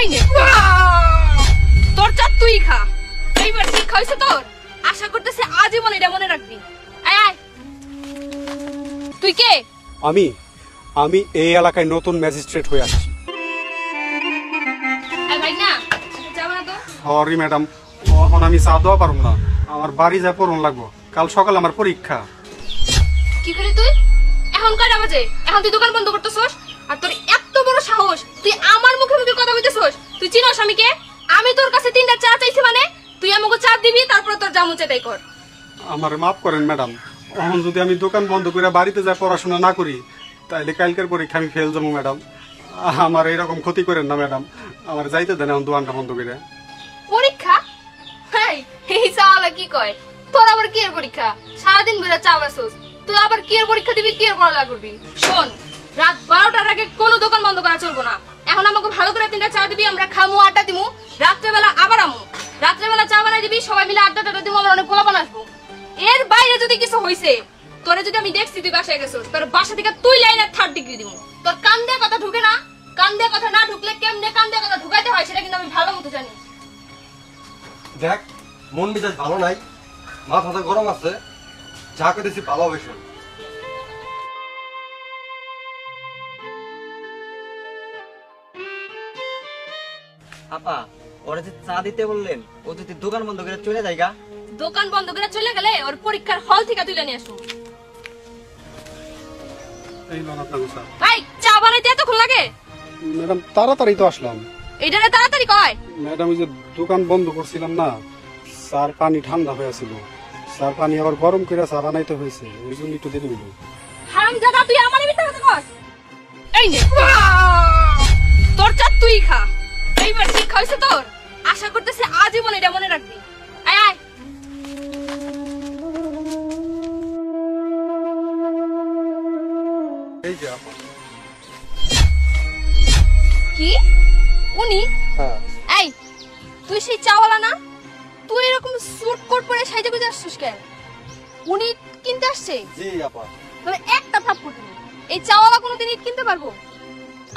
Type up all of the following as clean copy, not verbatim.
এই নে তোর চা তুই খা। এইবার শিক্ষা হয়েছে তোর, আশা করতেছি আজীবন এটা মনে রাখবি। আয় আয়। তুই কে? আমি আমি এই এলাকায় নতুন ম্যাজিস্ট্রেট হয়ে আসছি। ভাই না যাবো না তো। সরি ম্যাডাম, এখন আমি চা দেওয়া পারব না, আমার বাড়ি যা পড়ন লাগবো, কাল সকালে আমার পরীক্ষা। কি করে তুই এখন কয়টা বাজে? এখন তুই দোকান বন্ধ করতেছস? আর তোর এত বড় সাহস, তুই আমার মুখে মুখে কথা বলতেছস? তুই চিনস আমি কে? আমি তোর কাছে 3টা চা চাইছি, মানে তুই আমাকে চা দিবি, তারপর তোর জামু চাই কর। আমার মাফ করেন ম্যাডাম, এখন যদি আমি দোকান বন্ধ করে বাড়িতে যাই পড়াশোনা না করি, তাইলে কালকের পরীক্ষা আমি ফেল যাবো ম্যাডাম। আমার এইরকম ক্ষতি করেন না ম্যাডাম, আমার যাইতে দেন এখন দোকানটা বন্ধ করে। পরীক্ষা? এই চাওয়ালা কি কয়? তোর আবার কি এর পরীক্ষা? সারাদিন বেলা চা বাসোস, তুই আবার কি এর পরীক্ষা দিবি, কি এর পড়ালেখা করবি? শোন, রাত 12টার আগে কোনো দোকান বন্ধ করা চলবো না। এখন আমাকে ভালো করে 3টা চা দিবি, আমরা খামু, আড্ডা দিমু, রাত্রেবেলা আবার আমু। রাত্রেবেলা চা বানাই দিবি, সবাই মিলে আড্ডা টাড্ডা দিমু, আমরা অনেক পোলাপান আসবো। এর বাইরে যদি কিছু হইছে, তোরে যদি আমি দেখছি তুই বাসায় গেছিস, তোর বাসা থেকে তুই লাইনে 3rd ডিগ্রি দিমু। তোর কান দিয়ে কথা ঢুকে না, কান দিয়ে কথা না ঢুকলে কেমনে কান দিয়ে কথা ঢুকাইতে হয় সেটা কিন্তু আমি ভালো মতো জানি। দেখ, মন মেজাজ ভালো নাই, মাথাটা গরম আছে, যা করেছি ভালো হবে শোন। আপা, ওরা যে চা দিতে বললেন, ও যদি দোকান বন্ধ করে চলে যায়গা। দোকান বন্ধ করে চলে গেলে ওর পরীক্ষার হল থেকে তুলে নিয়ে আসবো। এই লোন আপনাকে চা। ভাই, চা বানাইতে এতক্ষণ লাগে? ম্যাডাম তাড়াতাড়ি তো আসলাম। এইটারে তাড়াতাড়ি কয়। ম্যাডাম ওই যে দোকান বন্ধ করছিলাম না, স্যার পানি ঠান্ডা হয়ে ছিল, স্যার পানি আবার গরম করে চা বানাইতে হয়েছে, ওই জন্য একটু দেরি হইল। হারামজাদা, তুই আমারে মিথ্যা কথা কস? এই নে তোর চা তুই খা। এইবার শিক্ষা হয়েছে তোর, আশা করতেছি আজীবন এটা মনে রাখবি। আয় আয়। এই যে আপা। কি উনি? হ্যাঁ। এই তুই সেই চাওয়ালা না? তুই এরকম স্যুট কোট পরে সাইজে গুজে আসছিস কেন? উনি কিনতে আসছে? জি আপা। তবে একটা থাপ্পড় দিবি, এই চাওয়ালা কোনোদিন ইট কিনতে পারবো?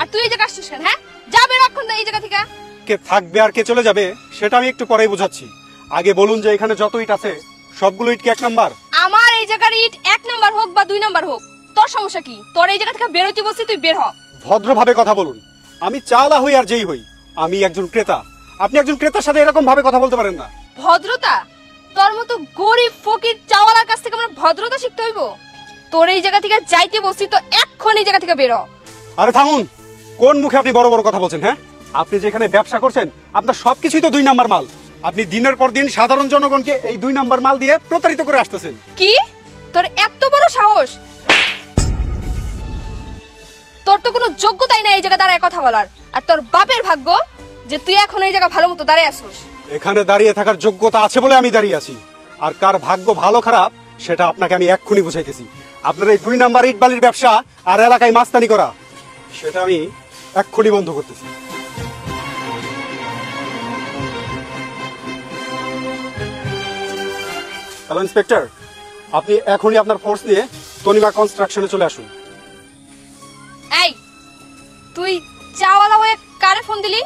আর তুই এই জায়গা আসছিস কেন? হ্যাঁ, যাবে রাখুন এই জায়গা থেকে। কে থাকবে আর কে চলে যাবে সেটা আমি একটু পরেই বোঝাচ্ছি। আগে বলুন যে এখানে যত ইট আছে সবগুলো ইট কি 1 নাম্বার? আমার এই জায়গার ইট 1 নাম্বার হোক বা 2 নাম্বার হোক, তোর সমস্যা কি? তোর এই জায়গা থেকে বের হইতে বলছি, তুই বের হ। ভদ্রভাবে কথা বলুন। আমি চাওয়ালা হই আর যেই হই, আমি একজন ক্রেতা। আপনি একজন ক্রেতার সাথে এরকম ভাবে কথা বলতে পারেন না। ভদ্রতা? তোর মতো গরিব ফকির চাওয়ালার কাছ থেকে আমরা ভদ্রতা শিখতে হইব? তোর এই জায়গা থেকে যাইতে বলছি তো এখন এই জায়গা থেকে বের হ। আরে থামুন, কোন মুখে আপনি বড় বড় কথা বলছেন? হ্যাঁ, আপনি যেখানে ব্যবসা করছেন আপনার সবকিছুই তো 2 নাম্বার মাল। আপনি দিনের পর দিন সাধারণ জনগণকে এই 2 নাম্বার মাল দিয়ে প্রতারিত করে আসতেছেন। কি? তোর এত বড় সাহস? তোর তো কোনো যোগ্যতাই নাই এই জায়গা দাঁড়ায় কথা বলার। আর তোর বাপের ভাগ্য যে তুই এখন এই জায়গা ভালো মতো দাঁড়িয়ে আসছিস। এখানে দাঁড়িয়ে থাকার যোগ্যতা আছে বলে আমি দাঁড়িয়ে আছি, আর কার ভাগ্য ভালো খারাপ সেটা আপনাকে আমি এক্ষুনি বুঝাইতেছি। আপনার এই 2 নাম্বার ইট বালির ব্যবসা আর এলাকায় মাস্তানি করা, সেটা আমি এক্ষুনি বন্ধ করতেছি। হ্যালো ইন্সপেক্টর, আপনি এখনই আপনার ফোর্স নিয়ে তনিমা কনস্ট্রাকশনে চলে আসুন। এই তুই চাওয়ালা হয়ে কারে ফোন দিলি?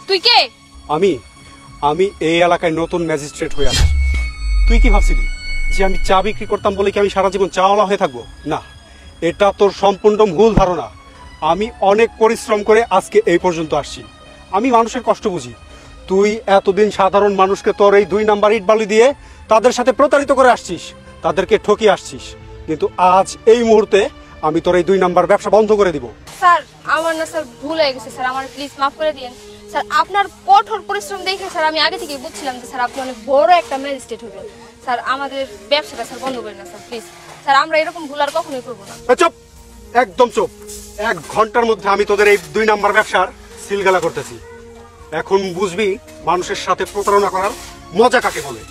তুই কে? আমি এই এলাকায় নতুন ম্যাজিস্ট্রেট হয়ে আসছি। তুই কি ভাবছিলি যে আমি চা বিক্রি করতাম বলে কি আমি সারা জীবন চাওয়ালা হয়ে থাকবো? না, এটা তোর সম্পূর্ণ ভুল ধারণা। আমি অনেক পরিশ্রম করে আজকে এই পর্যন্ত আসছি। আমি মানুষের কষ্ট বুঝি। তুই এতদিন সাধারণ মানুষকে তোর এই 2 নাম্বার ইট বালি দিয়ে তাদের সাথে প্রতারিত করে আসছিস, তাদেরকে ঠকিয়ে আসছিস, কিন্তু আজ এই মুহূর্তে আমি তোর এই 2 নাম্বার ব্যবসা বন্ধ করে দিব। স্যার, আমার না স্যার ভুল হয়ে গেছে স্যার, আমার প্লিজ মাফ করে দিন স্যার। আপনার কঠোর পরিশ্রম দেখে স্যার আমি আগে থেকে বুঝছিলাম যে স্যার আপনি অনেক বড় একটা ম্যাজিস্ট্রেট হবেন। স্যার আমাদের ব্যবসাটা স্যার বন্ধ করেন না স্যার, প্লিজ স্যার, আমরা এরকম ভুল আর কখনোই করবো না। চুপ, একদম চুপ। 1 ঘন্টার মধ্যে আমি তোদের এই 2 নাম্বার ব্যবসার সিলগালা করতেছি। এখন বুঝবি মানুষের সাথে প্রতারণা করার মজা কাকে বলে।